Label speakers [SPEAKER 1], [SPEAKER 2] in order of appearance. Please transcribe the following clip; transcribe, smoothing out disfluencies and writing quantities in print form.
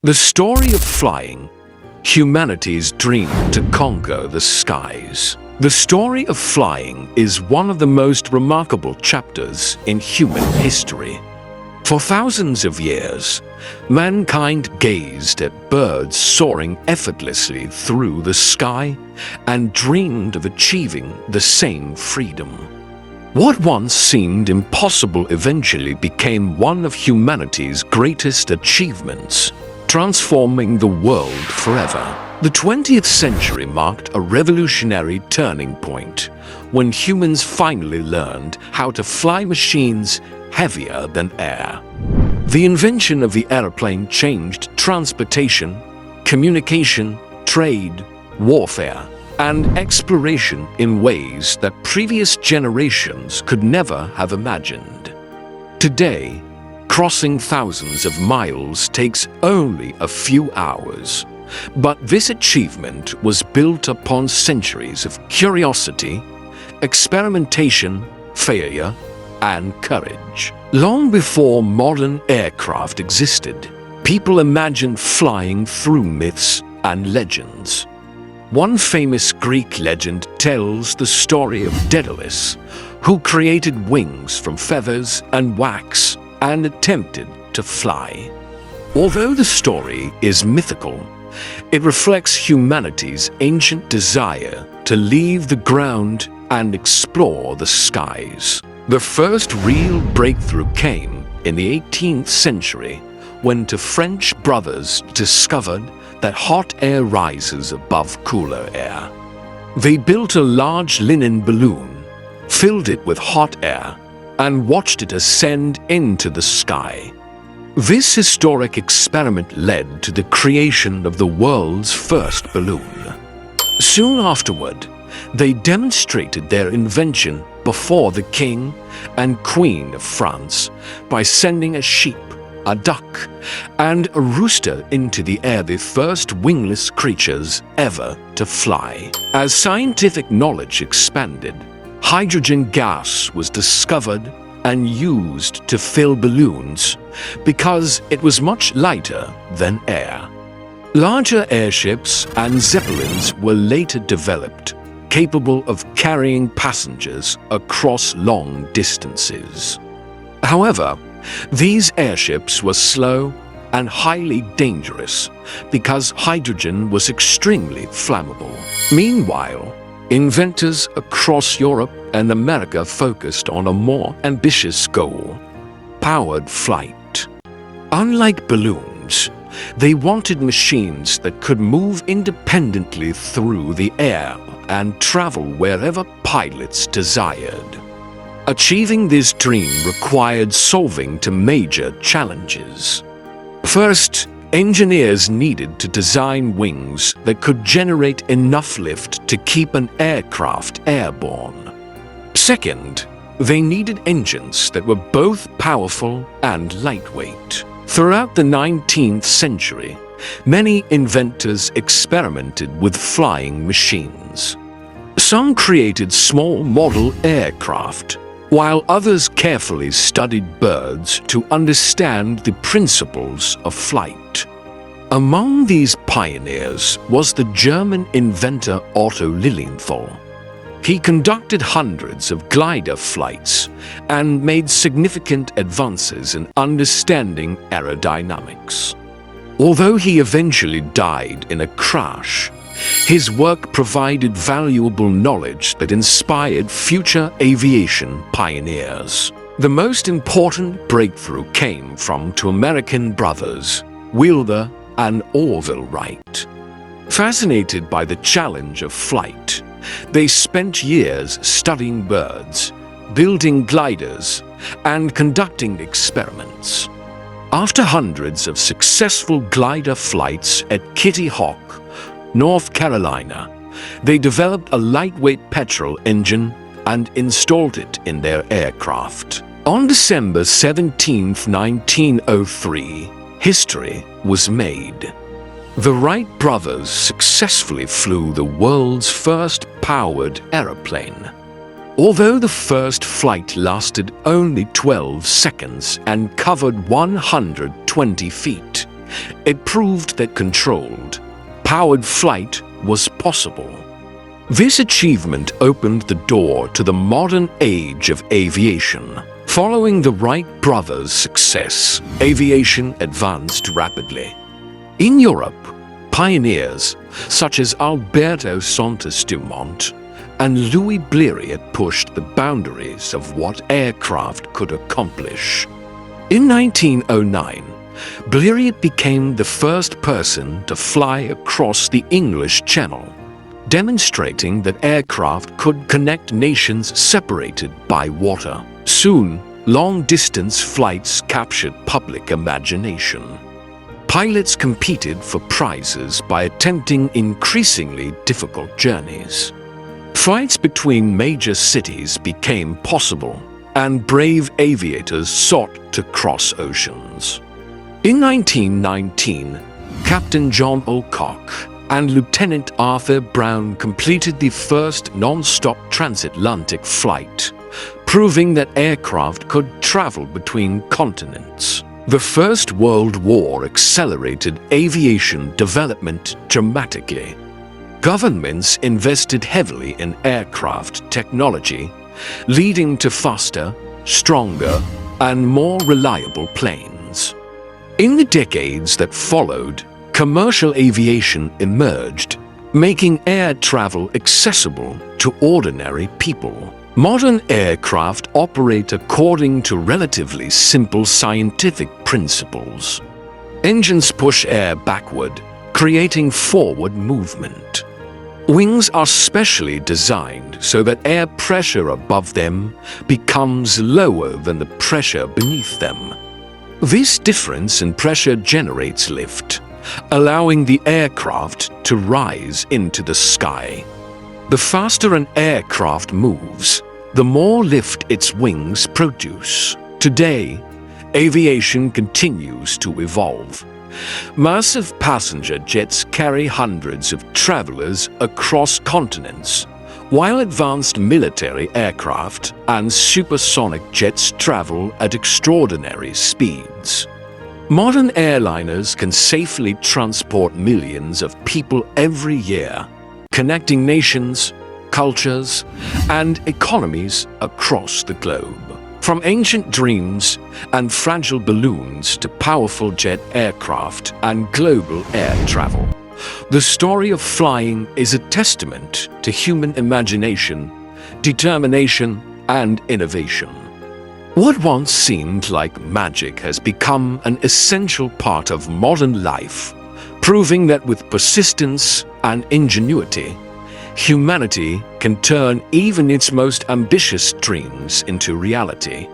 [SPEAKER 1] The story of flying, humanity's dream to conquer the skies. The story of flying is one of the most remarkable chapters in human history. For thousands of years, mankind gazed at birds soaring effortlessly through the sky and dreamed of achieving the same freedom. What once seemed impossible eventually became one of humanity's greatest achievements, transforming the world forever. The 20th century marked a revolutionary turning point when humans finally learned how to fly machines heavier than air. The invention of the airplane changed transportation, communication, trade, warfare, and exploration in ways that previous generations could never have imagined. Today, crossing thousands of miles takes only a few hours, but this achievement was built upon centuries of curiosity, experimentation, failure, and courage. Long before modern aircraft existed, people imagined flying through myths and legends. One famous Greek legend tells the story of Daedalus, who created wings from feathers and wax and attempted to fly. Although the story is mythical, it reflects humanity's ancient desire to leave the ground and explore the skies. The first real breakthrough came in the 18th century when two French brothers discovered that hot air rises above cooler air. They built a large linen balloon, filled it with hot air, and watched it ascend into the sky. This historic experiment led to the creation of the world's first balloon. Soon afterward, they demonstrated their invention before the King and Queen of France by sending a sheep, a duck, and a rooster into the air, the first wingless creatures ever to fly. As scientific knowledge expanded, hydrogen gas was discovered and used to fill balloons because it was much lighter than air. Larger airships and zeppelins were later developed, capable of carrying passengers across long distances. However, these airships were slow and highly dangerous because hydrogen was extremely flammable. Meanwhile, inventors across Europe and America focused on a more ambitious goal: powered flight. Unlike balloons, they wanted machines that could move independently through the air and travel wherever pilots desired. Achieving this dream required solving two major challenges. First, engineers needed to design wings that could generate enough lift to keep an aircraft airborne. Second, they needed engines that were both powerful and lightweight. Throughout the 19th century, many inventors experimented with flying machines. Some created small model aircraft, while others carefully studied birds to understand the principles of flight. Among these pioneers was the German inventor Otto Lilienthal. He conducted hundreds of glider flights and made significant advances in understanding aerodynamics. Although he eventually died in a crash, his work provided valuable knowledge that inspired future aviation pioneers. The most important breakthrough came from two American brothers, Wilbur and Orville Wright. Fascinated by the challenge of flight, they spent years studying birds, building gliders, and conducting experiments. After hundreds of successful glider flights at Kitty Hawk, North Carolina, they developed a lightweight petrol engine and installed it in their aircraft. On December 17, 1903, history was made. The Wright brothers successfully flew the world's first powered aeroplane. Although the first flight lasted only 12 seconds and covered 120 feet, It proved that controlled, powered flight was possible. This achievement opened the door to the modern age of aviation. Following the Wright brothers' success, aviation advanced rapidly. In Europe, pioneers such as Alberto Santos-Dumont and Louis Blériot pushed the boundaries of what aircraft could accomplish. In 1909, Blériot became the first person to fly across the English Channel, demonstrating that aircraft could connect nations separated by water. Soon, long-distance flights captured public imagination. Pilots competed for prizes by attempting increasingly difficult journeys. Flights between major cities became possible, and brave aviators sought to cross oceans. In 1919, Captain John Alcock and Lieutenant Arthur Brown completed the first non-stop transatlantic flight, proving that aircraft could travel between continents. The First World War accelerated aviation development dramatically. Governments invested heavily in aircraft technology, leading to faster, stronger, and more reliable planes. In the decades that followed, commercial aviation emerged, making air travel accessible to ordinary people. Modern aircraft operate according to relatively simple scientific principles. Engines push air backward, creating forward movement. Wings are specially designed so that air pressure above them becomes lower than the pressure beneath them. This difference in pressure generates lift, allowing the aircraft to rise into the sky. The faster an aircraft moves, the more lift its wings produce. Today, aviation continues to evolve. Massive passenger jets carry hundreds of travelers across continents, while advanced military aircraft and supersonic jets travel at extraordinary speeds. Modern airliners can safely transport millions of people every year, connecting nations, cultures, and economies across the globe. From ancient dreams and fragile balloons to powerful jet aircraft and global air travel, the story of flying is a testament to human imagination, determination, and innovation. What once seemed like magic has become an essential part of modern life, proving that with persistence and ingenuity, humanity can turn even its most ambitious dreams into reality.